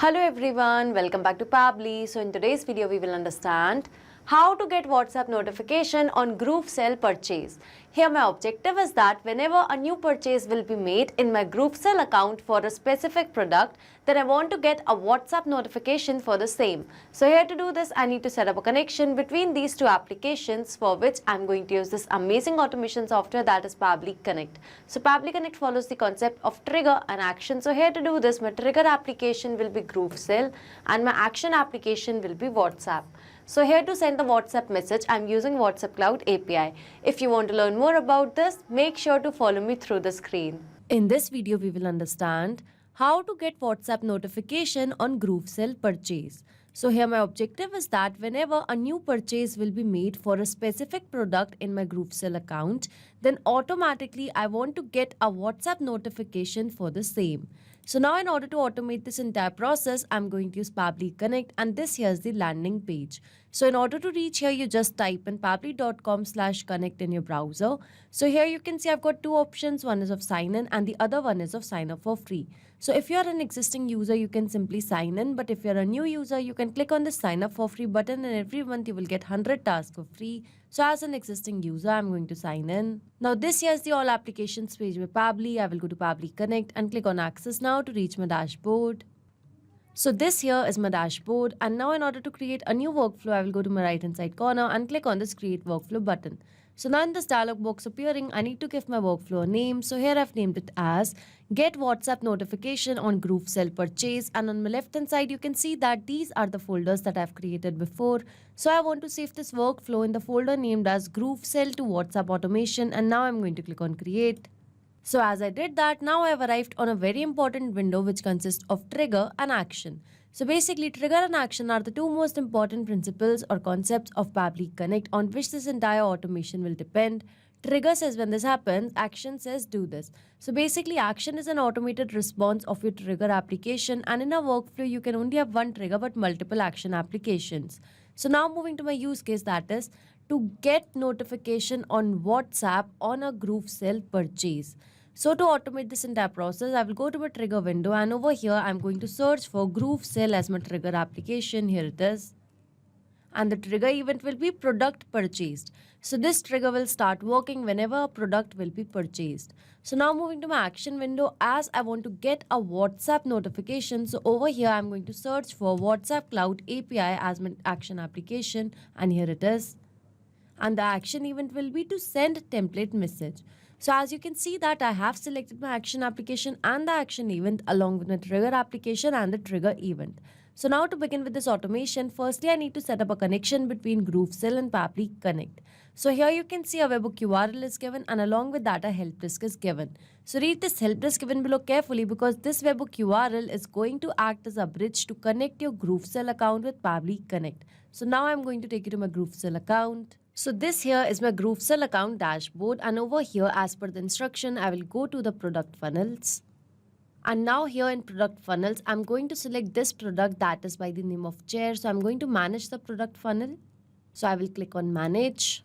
Hello everyone, welcome back to Pabbly. So in today's video we will understand how to get WhatsApp notification on GrooveSell purchase. Here my objective is that whenever a new purchase will be made in my GrooveSell account for a specific product, then I want to get a WhatsApp notification for the same. So here to do this, I need to set up a connection between these two applications, for which I'm going to use this amazing automation software, that is Pabbly Connect. So Pabbly Connect follows the concept of trigger and action. So here to do this, my trigger application will be GrooveSell and my action application will be WhatsApp. So here to send the WhatsApp message, I'm using WhatsApp Cloud API. If you want to learn more about this, make sure to follow me through the screen. In this video, we will understand how to get WhatsApp notification on GrooveSell purchase. So here my objective is that whenever a new purchase will be made for a specific product in my GrooveSell account, then automatically I want to get a WhatsApp notification for the same. So now in order to automate this entire process, I'm going to use Pabbly Connect, and this here is the landing page. So in order to reach here, you just type in pabbly.com/connect in your browser. So here you can see I've got two options. One is of sign in and the other one is of sign up for free. So if you're an existing user, you can simply sign in. But if you're a new user, you can click on the sign up for free button, and every month you will get 100 tasks for free. So as an existing user, I'm going to sign in. Now this here is the all applications page with Pabbly. I will go to Pabbly Connect and click on access now to reach my dashboard. So this here is my dashboard, and now in order to create a new workflow, I will go to my right hand side corner and click on this create workflow button. So now in this dialog box appearing, I need to give my workflow a name. So here I've named it as get WhatsApp notification on GrooveSell purchase, and on my left hand side you can see that these are the folders that I've created before. So I want to save this workflow in the folder named as GrooveSell to WhatsApp automation, and now I'm going to click on create. So as I did that, now I have arrived on a very important window which consists of trigger and action. So basically, trigger and action are the two most important principles or concepts of Pabbly Connect on which this entire automation will depend. Trigger says when this happens, action says do this. So basically, action is an automated response of your trigger application, and in a workflow, you can only have one trigger but multiple action applications. So now moving to my use case, that is to get notification on WhatsApp on a GrooveSell purchase. So to automate this entire process, I will go to my trigger window, and over here I'm going to search for GrooveSell as my trigger application. Here it is. And the trigger event will be product purchased. So this trigger will start working whenever a product will be purchased. So now moving to my action window, as I want to get a WhatsApp notification. So over here I'm going to search for WhatsApp Cloud API as my action application, and here it is. And the action event will be to send template message. So as you can see that I have selected my action application and the action event along with my trigger application and the trigger event. So now to begin with this automation, firstly I need to set up a connection between GrooveSell and Pabbly Connect. So here you can see a webhook URL is given, and along with that a help desk is given. So read this help desk given below carefully, because this webhook URL is going to act as a bridge to connect your GrooveSell account with Pabbly Connect. So now I'm going to take you to my GrooveSell account. So this here is my GrooveSell account dashboard, and over here as per the instruction I will go to the product funnels. And now here in product funnels I'm going to select this product that is by the name of chair. So I'm going to manage the product funnel. So I will click on manage.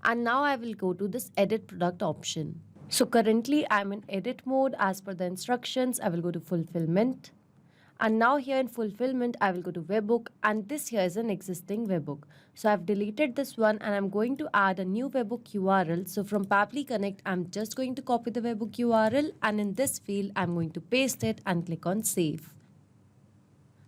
And now I will go to this edit product option. So currently I'm in edit mode as per the instructions. I will go to fulfillment. And now here in fulfillment, I will go to webhook, and this here is an existing webhook. So I've deleted this one and I'm going to add a new webhook URL. So from Pabbly Connect, I'm just going to copy the webhook URL, and in this field, I'm going to paste it and click on save.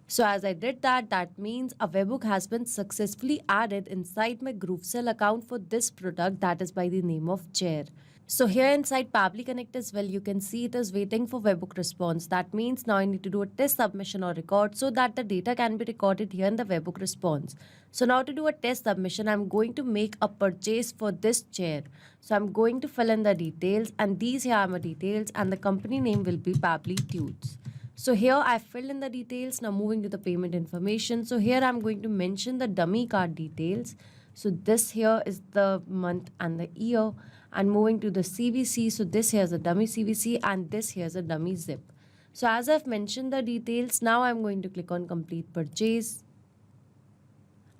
So as I did that, that means a webhook has been successfully added inside my GrooveSell account for this product that is by the name of chair. So here inside Pabbly Connect as well, you can see it is waiting for webhook response. That means now I need to do a test submission or record so that the data can be recorded here in the webhook response. So now to do a test submission, I'm going to make a purchase for this chair. So I'm going to fill in the details, and these here are my details, and the company name will be Pabbly Tudes. So here I filled in the details. Now moving to the payment information. So here I'm going to mention the dummy card details. So this here is the month and the year. And moving to the CVC, so this here is a dummy CVC and this here is a dummy zip. So as I've mentioned the details, now I'm going to click on complete purchase.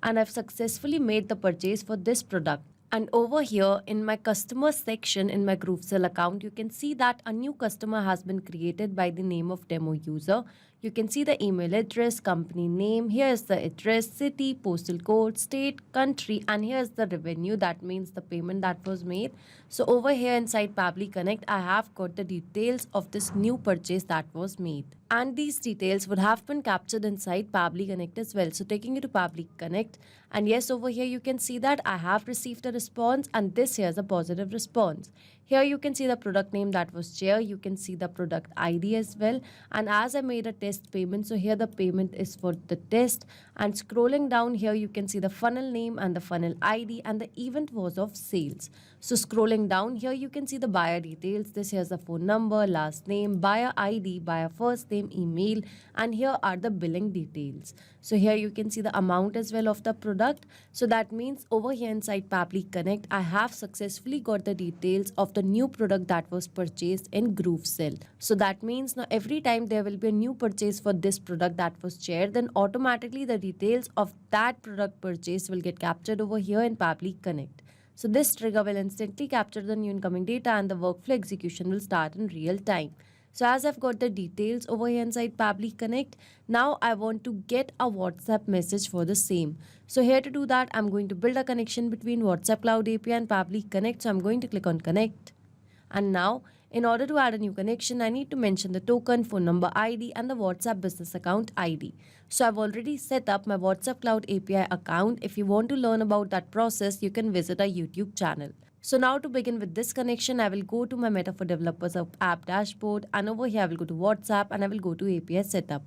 And I've successfully made the purchase for this product. And over here in my customer section in my GrooveSell account, you can see that a new customer has been created by the name of demo user. You can see the email address, company name, here is the address, city, postal code, state, country, and here is the revenue, that means the payment that was made. So over here inside Pabbly Connect, I have got the details of this new purchase that was made. And these details would have been captured inside Pabbly Connect as well. So taking you to Pabbly Connect, and yes, over here you can see that I have received a response, and this here is a positive response. Here you can see the product name that was shared. You can see the product ID as well. And as I made a test payment, so here the payment is for the test. And scrolling down here, you can see the funnel name and the funnel ID, and the event was of sales. So scrolling down here, you can see the buyer details. This here's the phone number, last name, buyer ID, buyer first name, email, and here are the billing details. So here you can see the amount as well of the product. So that means over here inside Pabbly Connect, I have successfully got the details of the new product that was purchased in GrooveSell. So that means now every time there will be a new purchase for this product that was shared, then automatically the details of that product purchase will get captured over here in Pabbly Connect. So this trigger will instantly capture the new incoming data, and the workflow execution will start in real time. So as I've got the details over here inside Pabbly Connect, now I want to get a WhatsApp message for the same. So here to do that, I'm going to build a connection between WhatsApp Cloud API and Pabbly Connect. So I'm going to click on Connect. And now, in order to add a new connection, I need to mention the token, phone number ID, and the WhatsApp business account ID. So I've already set up my WhatsApp Cloud API account. If you want to learn about that process, you can visit our YouTube channel. So now to begin with this connection, I will go to my Meta for Developers app dashboard, and over here I will go to WhatsApp and I will go to API setup.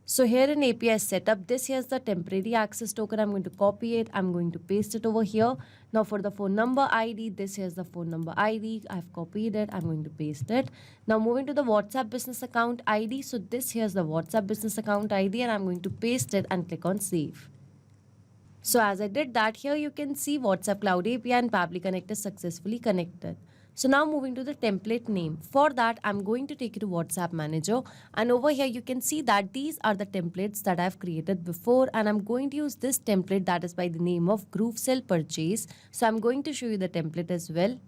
So here in API setup, this here is the temporary access token. I'm going to copy it. I'm going to paste it over here. Now for the phone number ID, this here is the phone number ID. I've copied it. I'm going to paste it. Now moving to the WhatsApp business account ID. So this here is the WhatsApp business account ID, and I'm going to paste it and click on save. So as I did that, here you can see WhatsApp Cloud API and Pabbly Connect is successfully connected. So now moving to the template name. For that, I'm going to take you to WhatsApp Manager, and over here you can see that these are the templates that I've created before, and I'm going to use this template that is by the name of GrooveSell Purchase. So I'm going to show you the template as well.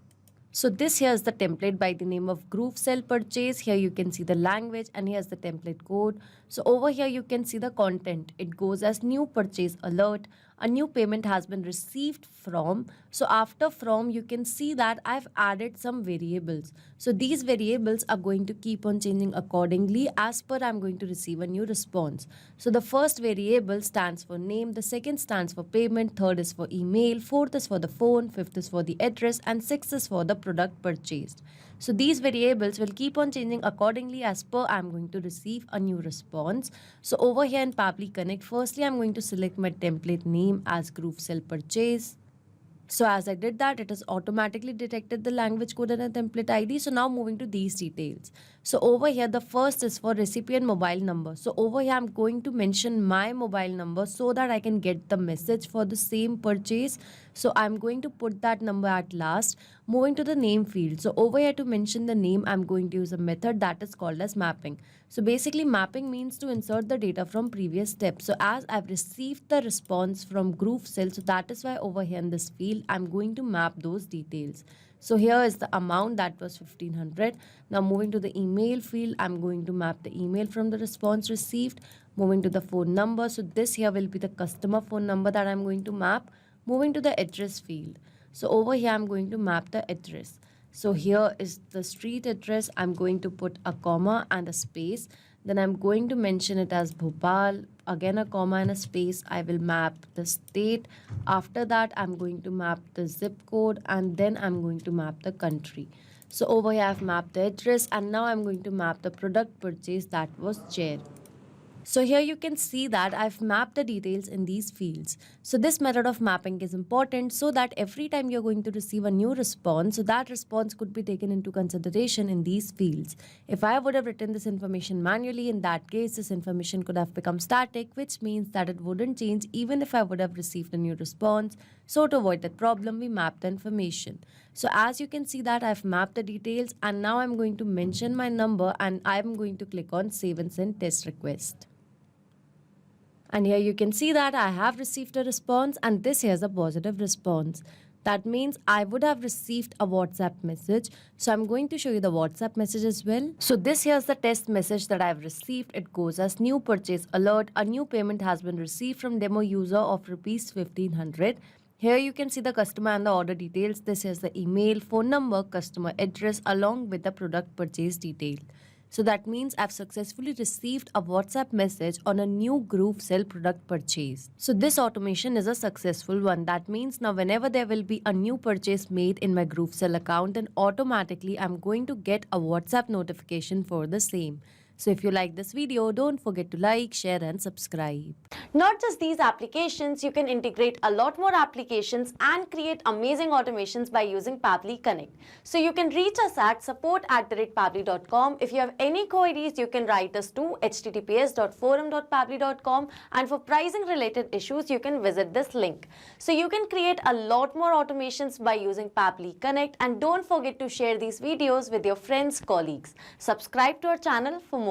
So this here is the template by the name of GrooveSell Purchase. Here you can see the language, and here's the template code. So over here you can see the content. It goes as new purchase alert. A new payment has been received from. So after from, you can see that I've added some variables. So these variables are going to keep on changing accordingly as per I'm going to receive a new response. So the first variable stands for name, the second stands for payment, third is for email, fourth is for the phone, fifth is for the address, and sixth is for the product purchased. So these variables will keep on changing accordingly as per I'm going to receive a new response. So over here in Pabbly Connect, firstly I'm going to select my template name as GrooveSell Purchase. So as I did that, it has automatically detected the language code and a template ID. So now moving to these details. So over here, the first is for recipient mobile number. So over here, I'm going to mention my mobile number so that I can get the message for the same purchase. So I'm going to put that number at last. Moving to the name field. So over here to mention the name, I'm going to use a method that is called as mapping. So basically mapping means to insert the data from previous steps. So as I've received the response from GrooveSell, so that is why over here in this field, I'm going to map those details. So here is the amount that was 1500. Now moving to the email field, I'm going to map the email from the response received. Moving to the phone number. So this here will be the customer phone number that I'm going to map. Moving to the address field. So over here, I'm going to map the address. So here is the street address. I'm going to put a comma and a space. Then I'm going to mention it as Bhopal. Again a comma and a space. I will map the state. After that, I'm going to map the zip code, and then I'm going to map the country. So over here, I've mapped the address, and now I'm going to map the product purchase that was shared. So here you can see that I've mapped the details in these fields. So this method of mapping is important so that every time you're going to receive a new response, so that response could be taken into consideration in these fields. If I would have written this information manually, in that case, this information could have become static, which means that it wouldn't change even if I would have received a new response. So to avoid that problem, we map the information. So as you can see that I've mapped the details, and now I'm going to mention my number, and I'm going to click on Save and Send Test Request. And here you can see that I have received a response, and this here is a positive response. That means I would have received a WhatsApp message. So I'm going to show you the WhatsApp message as well. So this here's the test message that I've received. It goes as new purchase alert. A new payment has been received from demo user of rupees 1500. Here you can see the customer and the order details. This is the email, phone number, customer address along with the product purchase detail. So that means I've successfully received a WhatsApp message on a new GrooveSell product purchase. So this automation is a successful one. That means now whenever there will be a new purchase made in my GrooveSell account, then automatically I'm going to get a WhatsApp notification for the same. So if you like this video, don't forget to like, share and subscribe. Not just these applications, you can integrate a lot more applications and create amazing automations by using Pabbly Connect. So you can reach us at support@pabbly.com. If you have any queries, you can write us to https://forum.pabbly.com, and for pricing related issues, you can visit this link. So you can create a lot more automations by using Pabbly Connect, and don't forget to share these videos with your friends, colleagues. Subscribe to our channel for more.